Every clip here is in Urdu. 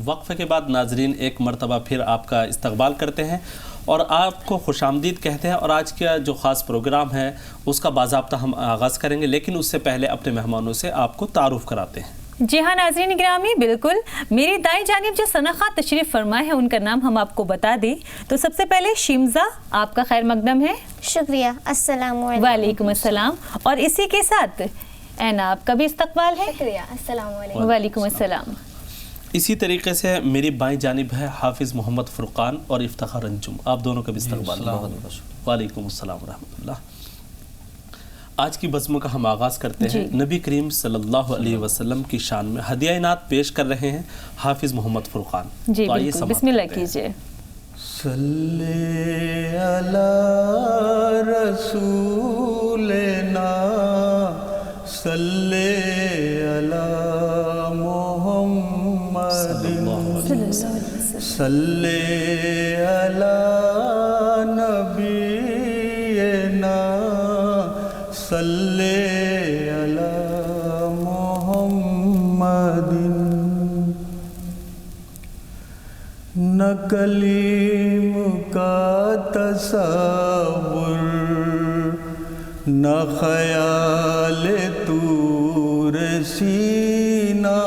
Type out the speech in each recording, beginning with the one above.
وقفے کے بعد ناظرین ایک مرتبہ پھر آپ کا استقبال کرتے ہیں اور آپ کو خوش آمدید کہتے ہیں، اور آج کا جو خاص پروگرام ہے اس کا باضابطہ ہم آغاز کریں گے، لیکن اس سے پہلے اپنے مہمانوں سے آپ کو تعارف کراتے ہیں۔ جی ہاں ناظرین گرامی، بالکل میری دائیں جانب جو ثناء تشریف فرمائے ہیں ان کا نام ہم آپ کو بتا دیں تو سب سے پہلے شیمزہ، آپ کا خیر مقدم ہے۔ شکریہ، السلام علیکم۔ وعلیکم السلام، اور اسی کے ساتھ اینا آپ کا بھی استقبال ہے۔ شکریہ، السلام علیکم۔ وعلیکم السلام۔ اسی طریقے سے میری بائیں جانب ہے حافظ محمد فرقان اور افتخار انجم، آپ دونوں کا بھی استقبال ہے۔ وعلیکم السلام ورحمۃ اللہ۔ آج کی بزم کا ہم آغاز کرتے ہیں نبی کریم صلی اللہ علیہ وسلم کی شان میں ہدیہ انعام پیش کر رہے ہیں حافظ محمد فرقان۔ جی بالکل، بسم اللہ کیجئے۔ صلی علی رسولنا صلی علی محمد صلی علی نبینا صلی علی محمد۔ نہ کلیم کا تصور نہ خیال طور سینہ،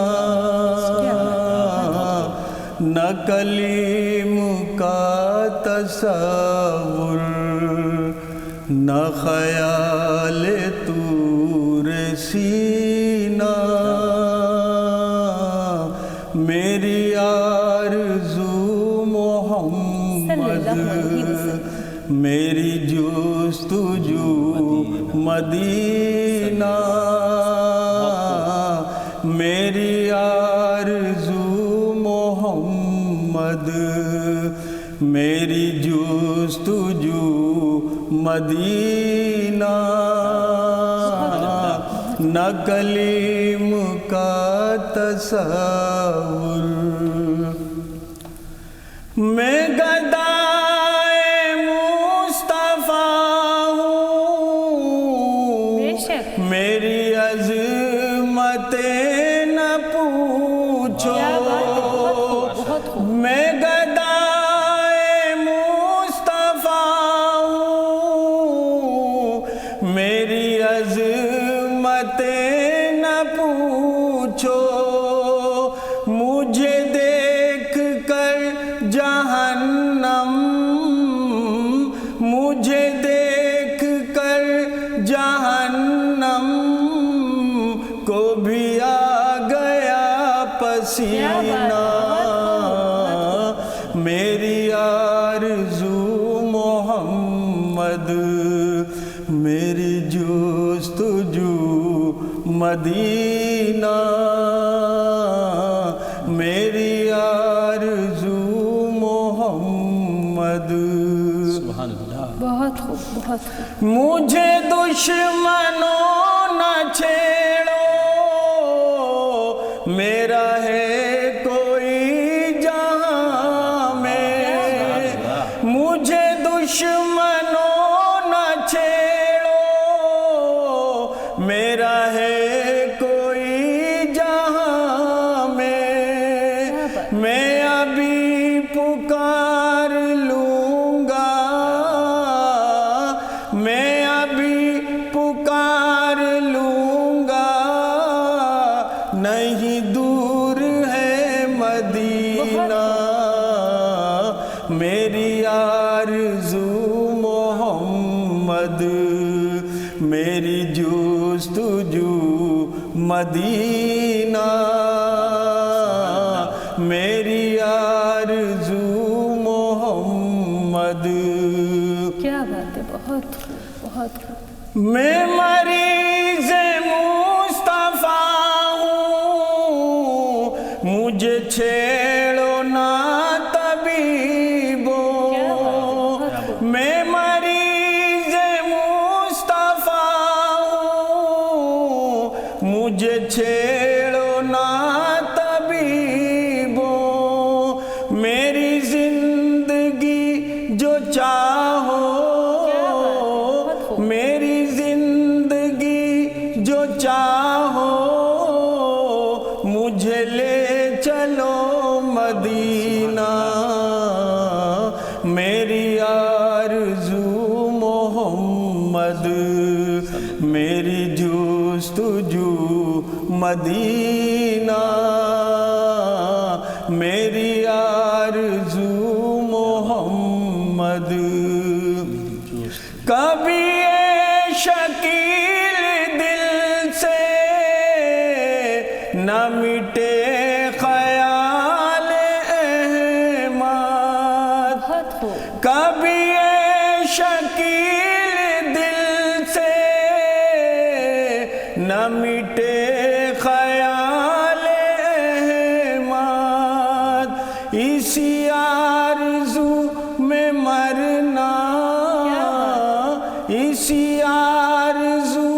نہ کلیم کا تصور نہ خیال طور سینہ، میری آرزو محمد میری جستجو مدینہ، میری آرزو محمد میری جستجو مدینہ، نہ کلیم کا تصور۔ میں گدائے مصطفیٰ ہوں، میری عظمتیں نہ پوچھو، میں گدائے مصطفیٰ ہوں، میری عظمتیں نہ پوچھو، مجھے دیکھ کر جہنم، مجھے دیکھ کر جہنم کو بھی آ گیا پسینہ، میری آرزو محمد میری جستجو مدینہ، میری آرزو محمد۔ سبحان اللہ۔ بہت خوب، بہت خوب۔ مجھے دشمنوں نہ چھیڑو، میرا ہے کوئی جہاں میں، مجھے دشمنوں نہ چھیڑو، میرا ہے کوئی جہاں میں، میں ابھی پکار لوں گا، میں ابھی پکار لوں گا، نہیں دور ہے مدینہ، میری آرزو محمد میری جستجو مدینہ، میری آرزو محمد۔ کیا بات ہے، بہت خوب، بہت خوب۔ میں مریض مصطفیٰ ہوں، مجھے چھیڑو نہ طبیبو، میں مریض مصطفیٰ ہوں، مجھے چھیڑو نہ طبیبو، میری زندگی جو چاہو، میری زندگی جو چاہو، مجھے لے چلو مدینہ میری آرزو محمد میری جستجو مدینہ میری آرزو محمد کبھی اے شکیل دل سے نہ مٹے خیال احمد کبھی اے شکیل دل سے نہ مٹے خیال احمد اسی آرزو میں مرنا اسی آرزو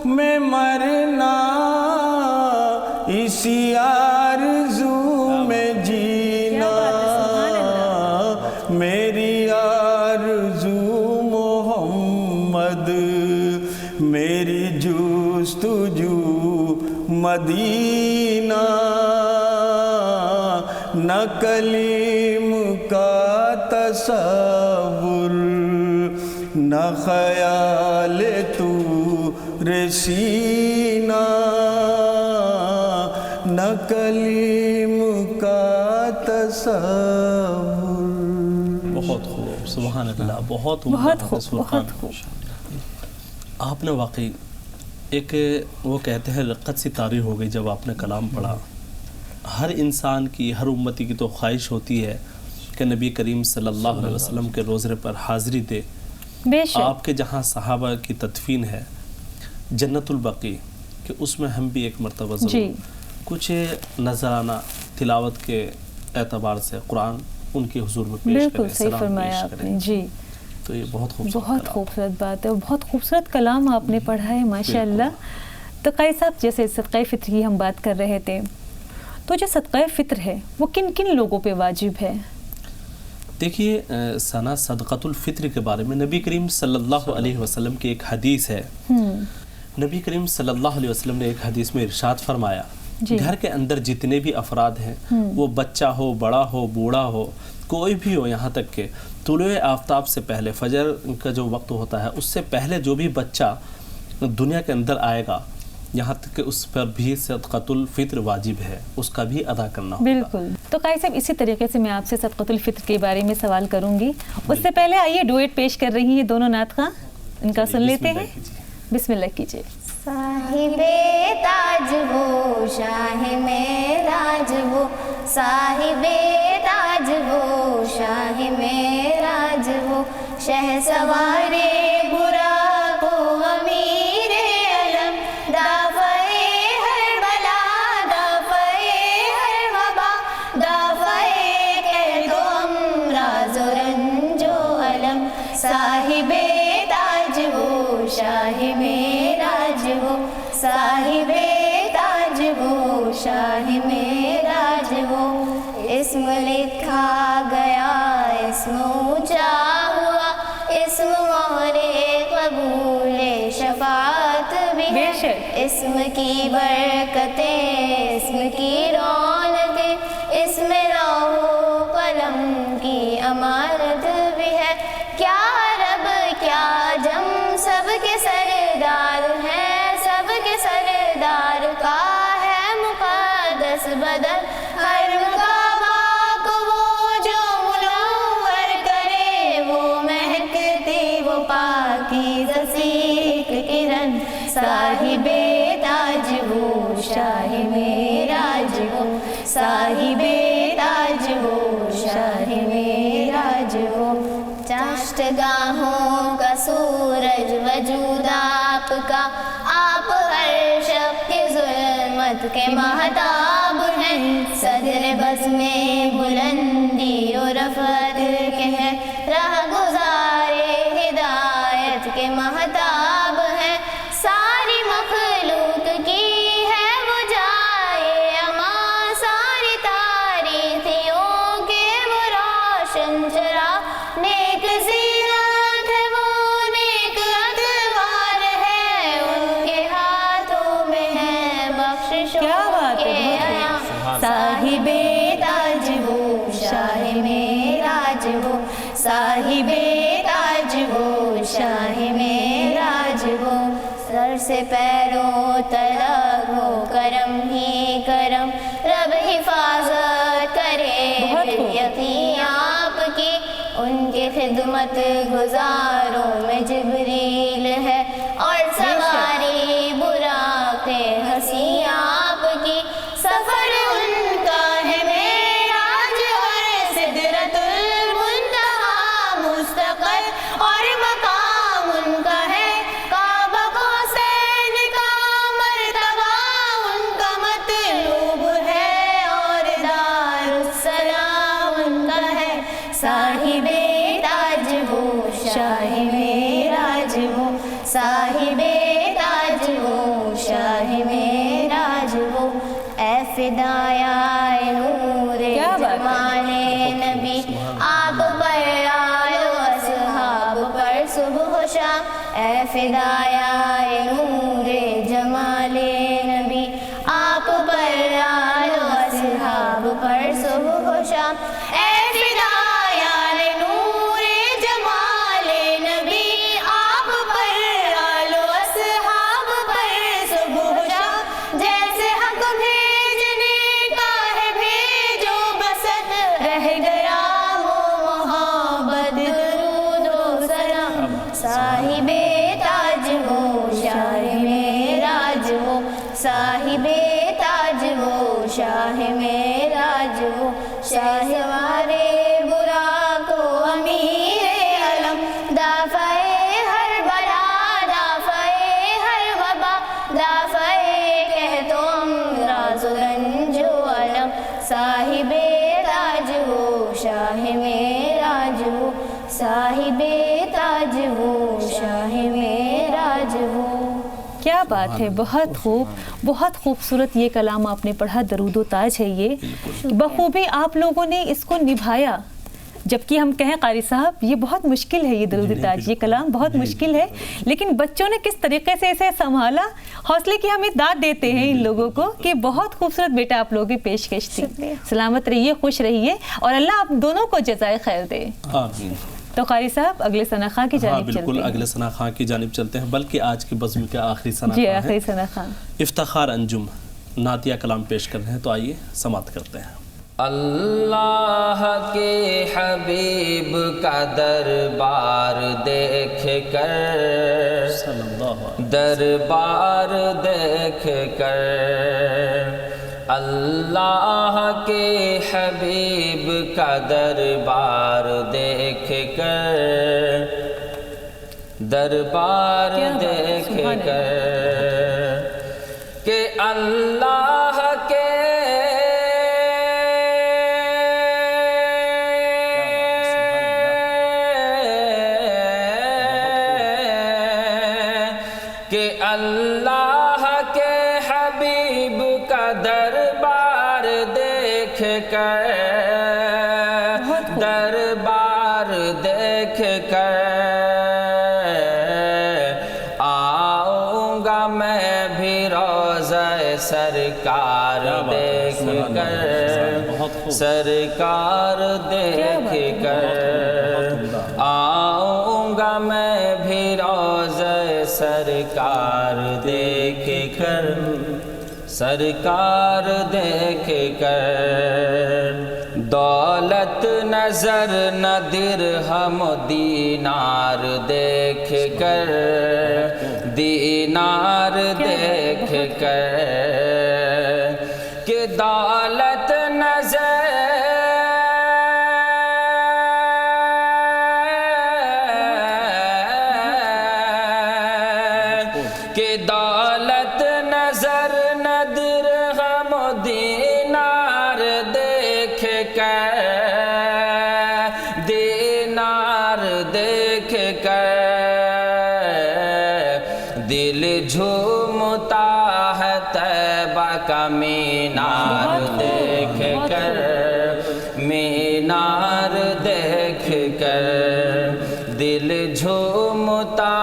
میں مرنا اسی آرزو میں جینا میری آرزو محمد میری جستجو مدینہ نہ کلیم کا تصور نہ خیال تو رسینہ نہ کلیم کا تصور. بہت خوب، سبحان اللہ، بہت خوب. آپ نے واقعی ایک وہ کہتے ہیں رقت سی طاری ہو گئی جب آپ نے کلام پڑھا. ہر انسان کی، ہر امتی کی تو خواہش ہوتی ہے کہ نبی کریم صلی اللہ علیہ وسلم کے روزے پر حاضری دے. آپ کے جہاں صحابہ کی تدفین ہے جنت البقیع، کہ اس میں ہم بھی ایک مرتبہ ضرور کچھ نذرانہ تلاوت کے اعتبار سے قرآن ان کے حضور میں پیش کریں. بالکل صحیح فرمایا آپ نے جی. تو یہ بہت خوبصورت بات ہے اور بہت خوبصورت کلام آپ نے پڑھا ہے ماشاء اللہ. تو قاری صاحب جیسے صدقہ فطر کی ہم بات کر رہے تھے، تو جو صدقہ فطر ہے وہ کن کن لوگوں پہ واجب ہے؟ دیکھیے ثنا صدقۃ الفطر کے بارے میں نبی کریم صلی اللہ علیہ وسلم کی ایک حدیث ہے. نبی کریم صلی اللہ علیہ وسلم نے ایک حدیث میں ارشاد فرمایا گھر کے اندر جتنے بھی افراد ہیں وہ بچہ ہو، بڑا ہو، بوڑھا ہو، کوئی بھی ہو، یہاں تک کہ طلوع آفتاب سے پہلے فجر کا جو وقت ہوتا ہے اس سے پہلے جو بھی بچہ دنیا کے اندر آئے گا یہاں تک کہ اس پر بھی صدقۃ الفطر واجب ہے، اس کا بھی ادا کرنا ہوگا. بالکل. تو قاری صاحب اسی طریقے سے میں آپ سے صدقۃ الفطر کے بارے میں سوال کروں گی. اس سے پہلے آئیے ڈویٹ پیش کر رہی ہیں دونوں نعت خواں، ان کا سن لیتے ہیں. بسم اللہ کیجیے. صاحب تاج وہ شاہ معراج وہ صاحب تاج وہ شاہ معراج وہ شہ سوار براق و امیر علم دافع ہر بلا دافع ہر وبا دافع قید و امراض و رنج و علم صاحب تاج وہ شاہ معراج وہ صاحب تاج وہ شاہ معراج وہ اسم لکھا گیا اسم اونچا ہوا اسم مہر قبول شفاعت بھی ہے اسم کی برکتیں اسم کی رونقیں اسم لوح و قلم کی امانت بھی ہے کیا رب کیا جم سب کے سردار ہیں سب کے سردار کا ہے مقدس بدن ہر مقامہ کو وہ جو منور کرے وہ مہکتی وہ پاکیزہ سیکھ کرن صاحب تاج وہ شاہ معراج وہ صاحب تاج وہ شاہ معراج وہ چاشت گاہوں کا سورج وجود آپ کا آپ ہر شب کی ظلمت کے مہتاب ہیں صدر بس میں بلندی و رفعت کے ہیں راہ گزارے ہدایت کے مہتاب ہیں ساری مخلوق کی ہے وہ جائے امان ساری تاریخیوں کے وہ روشن چراغ نیک زینت ہے وہ نیک ادوار ہے ان کے ہاتھوں میں ہے بخششوں کے صاحب تاج وہ خدمت گزاروں میں جبریل ہے اور سواری براق ہنسی آپ کی سفر ان کا ہے معراج اور سدرۃ المنتہا مستقر اور مقام ان کا ہے کعبہ قوسین کا مرتبہ ان کا مطلوب ہے اور دار السلام ان کا ہے صاحب تاج وہ شاہ معراج وہ صاحب تاج وہ شاہ معراج وہ اے فدایہ نور جمال نبی آپ پر آل و اصحاب پر صبح و شام اے فدایہ نور جمال نبی آپ پر آل و اصحاب پر صبح و شام اے فدایہ نور جمال نبی آپ پر آل و اصحاب پر صبح و شام جیسے حق بھیجنے کا ہے بھیجو بسط رہ گیا وہ محبت درود و سلام صاحب تاج وہ شاہ معراج وہ صاحب تاج وہ شاہ معراج وہ شاہ سوارے براق و امیر علم دافع ہر بلا دافع ہر وبا دافع کہہ تو امراض و رنج و علم صاحب تاج وہ شاہ معراج وہ صاحب تاج وہ شاہ معراج وہ. کیا بات ہے، بہت خوب، بہت خوبصورت یہ کلام آپ نے پڑھا، درود و تاج ہے یہ، بخوبی آپ لوگوں نے اس کو نبھایا. جبکہ ہم کہیں قاری صاحب یہ بہت مشکل ہے، یہ درود و تاج یہ کلام بہت مشکل ہے، لیکن بچوں نے کس طریقے سے اسے سنبھالا. حوصلے کی ہمیں داد دیتے ہیں ان لوگوں کو کہ بہت خوبصورت بیٹا آپ لوگوں کی پیشکش تھی. سلامت رہیے، خوش رہیے اور اللہ آپ دونوں کو جزائے خیر دے. آمین. تو قاری صاحب اگلے ثنا خاں کی جانب چلتے ہیں. بالکل اگلے ثنا خاں کی جانب چلتے ہیں، بلکہ آج کی بزم کے آخری ثنا جی خاں آخری ہے ثنا خاں افتخار انجم، نعتیہ کلام پیش کر رہے ہیں، تو آئیے سماعت کرتے ہیں. اللہ کے حبیب کا دربار دیکھ کر، صلی اللہ علیہ دربار دیکھ کر، اللہ کے حبیب کا دربار دیکھ کر، دربار دیکھ کر کہ اللہ کے اللہ کے حبیب کا دربار دیکھ کر، دربار دیکھ کر آؤں گا میں بھی روضہ سرکار دیکھ کر، سرکار دیکھ کر آؤں گا میں بھی روضہ سرکار دیکھ کر، سرکار دیکھ کر. دولت نظر نہ درہم دینار دیکھ کر، دینار دیکھ کر کہ دولت نظر کہ دولت نظر نہ درہم دینار دیکھ کر، دینار دیکھ کر دل جھومتا ہے طیبہ کا مینار دیکھ کر، مینار دیکھ کر دل جھومتا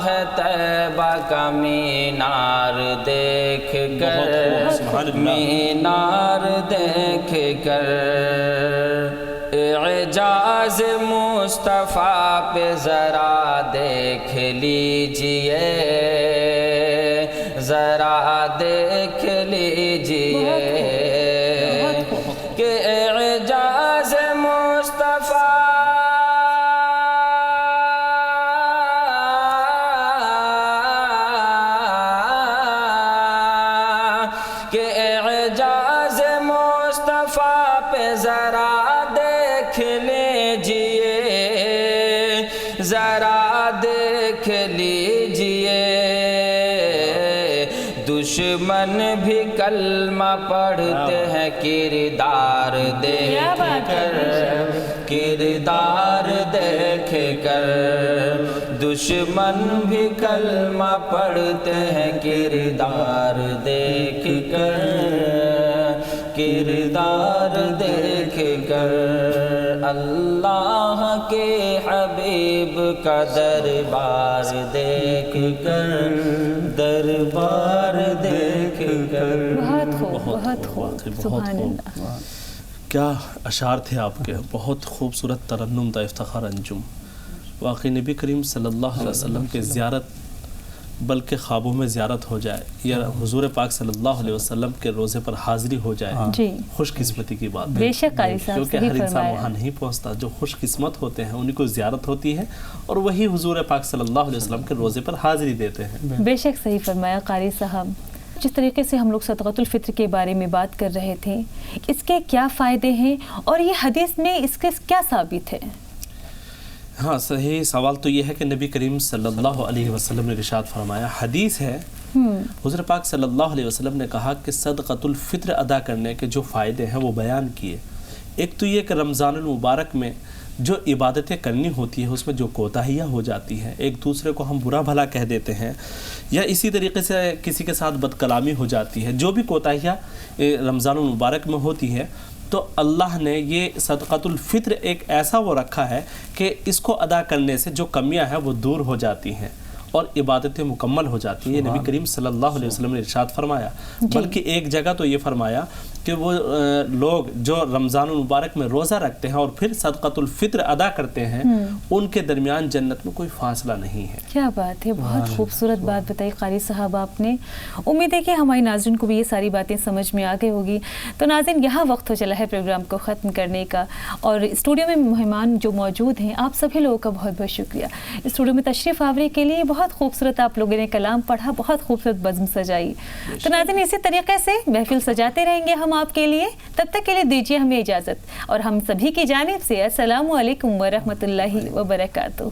ہے طیبہ کا مینار دیکھ کر، مینار دیکھ کر. اعجاز مصطفیٰ پہ ذرا دیکھ لیجئے، ذرا دیکھ لیجئے کہ اعجاز مصطفیٰ کہ اعجاز مصطفیٰ پہ ذرا دیکھ لیجئے، ذرا دیکھ لیجئے، دشمن بھی کلمہ پڑھتے ہیں کردار دیکھ کر، کردار دیکھ کر، دشمن بھی کلمہ پڑھتے ہیں کردار دیکھ کر، کردار دیکھ کر، اللہ کے حبیب کا دربار دیکھ کر، دربار دیکھ کر۔ بہت خوب، بہت خوب، واقعی بہت سبحان خوب۔ اللہ۔ کیا اشعار تھے آپ کے، بہت خوبصورت ترنم تھا افتخار انجم۔ واقعی نبی کریم صلی اللہ علیہ وسلم کے زیارت، بلکہ خوابوں میں زیارت ہو جائے یا حضور پاک صلی اللہ علیہ وسلم کے روزے پر حاضری ہو جائے، جی خوش قسمتی کی بات ہے، بے شک قاری صاحب کیونکہ صحیح ہر انسان فرمایا۔ وہاں نہیں پہنچتا۔ جو خوش قسمت ہوتے ہیں انہیں کو زیارت ہوتی ہے اور وہی حضور پاک صلی اللہ علیہ وسلم کے روزے پر حاضری دیتے ہیں۔ بے شک صحیح فرمایا قاری صاحب۔ جس طریقے سے ہم لوگ صدقۃ الفطر کے بارے میں بات کر رہے تھے، اس کے کیا فائدے ہیں اور یہ حدیث میں اس کے کیا ثابت ہے؟ ہاں صحیح سوال تو یہ ہے کہ نبی کریم صلی اللہ علیہ وسلم نے ارشاد فرمایا، حدیث ہے حضور پاک صلی اللہ علیہ وسلم نے کہا کہ صدقۃ الفطر ادا کرنے کے جو فائدے ہیں وہ بیان کیے۔ ایک تو یہ کہ رمضان المبارک میں جو عبادتیں کرنی ہوتی ہیں اس میں جو کوتاہیاں ہو جاتی ہیں، ایک دوسرے کو ہم برا بھلا کہہ دیتے ہیں یا اسی طریقے سے کسی کے ساتھ بد کلامی ہو جاتی ہے، جو بھی کوتاہیاں رمضان المبارک میں ہوتی ہیں، تو اللہ نے یہ صدقۃ الفطر ایک ایسا وہ رکھا ہے کہ اس کو ادا کرنے سے جو کمیاں ہیں وہ دور ہو جاتی ہیں اور عبادتیں مکمل ہو جاتی ہیں۔ یہ نبی کریم صلی اللہ علیہ وسلم نے ارشاد فرمایا۔ بلکہ ایک جگہ تو یہ فرمایا کہ وہ لوگ جو رمضان المبارک میں روزہ رکھتے ہیں اور پھر صدقۃ الفطر ادا کرتے ہیں، ان کے درمیان جنت میں کوئی فاصلہ نہیں ہے۔ کیا بات ہے، بہت خوبصورت بات بتائی قاری صاحب آپ نے۔ امید ہے کہ ہماری ناظرین کو بھی یہ ساری باتیں سمجھ میں آ گئی ہوگی۔ تو ناظرین، یہاں وقت ہو چلا ہے پروگرام کو ختم کرنے کا، اور اسٹوڈیو میں مہمان جو موجود ہیں آپ سبھی لوگوں کا بہت بہت شکریہ اسٹوڈیو میں تشریف آوری کے لیے۔ بہت خوبصورت آپ لوگوں نے کلام پڑھا، بہت خوبصورت بزم سجائی۔ تو ناظرین، اسی طریقے سے محفل سجاتے رہیں گے ہم آپ کے لیے، تب تک کے لیے دیجیے ہمیں اجازت، اور ہم سبھی کی جانب سے السلام علیکم ورحمۃ اللہ وبرکاتہ۔